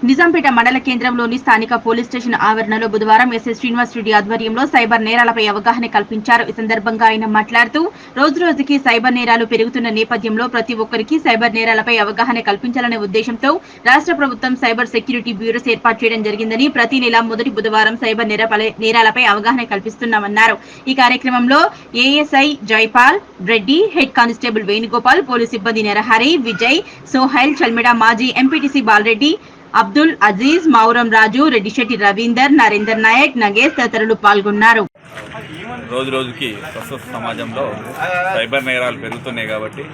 నిజాంపేట మండల కేంద్రంలోని స్థానిక పోలీస్ స్టేషన్ ఆవరణలో బుధవారం ఎస్ఐ శ్రీనివాస్ రెడ్డి ఆధ్వర్యంలో సైబర్ నేరాలపై అవగాహన కల్పించారు. ఈ సందర్భంగా ఆయన మాట్లాడుతూ రోజురోజుకి సైబర్ నేరాలు పెరుగుతున్న నేపథ్యంలో ప్రతి ఒక్కరికి సైబర్ నేరాలపై అవగాహన కల్పించాలనే ఉద్దేశంతో రాష్ట్ర ప్రభుత్వం సైబర్ సెక్యూరిటీ బ్యూరోస్ ఏర్పాటు చేయడం జరిగిందని ప్రతి నెల మొదటి బుధవారం సైబర్ నేరాలపై అవగాహన కల్పిస్తున్నామన్నారు. ఈ కార్యక్రమంలో ASI Jaipal Reddy, head constable Venugopal, police సిబ్బంది నరహరి, విజయ్, సోహైల్, చల్మెడ మాజీ ఎంపీటీసీ బాలరెడ్డి, అబ్దుల్ అజీజ్, మౌరం రాజు, రెడ్డిశెట్టి రవీందర్, నరేందర్ నాయక్, నగేష్ తదితరులు పాల్గొన్నారు. రోజు రోజుకి ప్రస్తుత సమాజంలో సైబర్ నేరాలు పెరుగుతున్నాయి కాబట్టి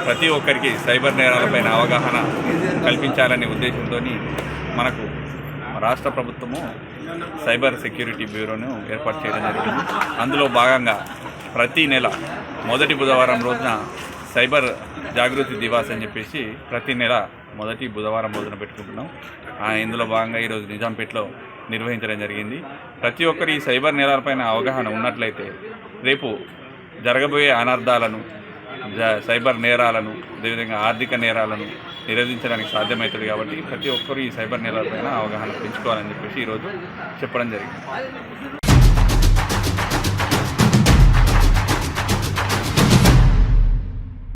ప్రతి ఒక్కరికి సైబర్ నేరాలపైన అవగాహన కల్పించాలనే ఉద్దేశంతో మనకు రాష్ట్ర ప్రభుత్వము సైబర్ సెక్యూరిటీ బ్యూరోను ఏర్పాటు చేయడం జరిగింది. అందులో భాగంగా ప్రతి నెల మొదటి బుధవారం రోజున సైబర్ జాగృతి దివాస్ అని చెప్పేసి ప్రతి నెల మొదటి బుధవారం రోజున పెట్టుకుంటున్నాం. ఇందులో భాగంగా ఈరోజు నిజాంపేటలో నిర్వహించడం జరిగింది. ప్రతి ఒక్కరి సైబర్ నేరాలపైన అవగాహన ఉన్నట్లయితే రేపు జరగబోయే అనర్థాలను, సైబర్ నేరాలను, అదేవిధంగా ఆర్థిక నేరాలను నిరోధించడానికి సాధ్యమవుతుంది. కాబట్టి ప్రతి ఒక్కరు ఈ సైబర్ నేరాలపైన అవగాహన పెంచుకోవాలని చెప్పేసి ఈరోజు చెప్పడం జరిగింది.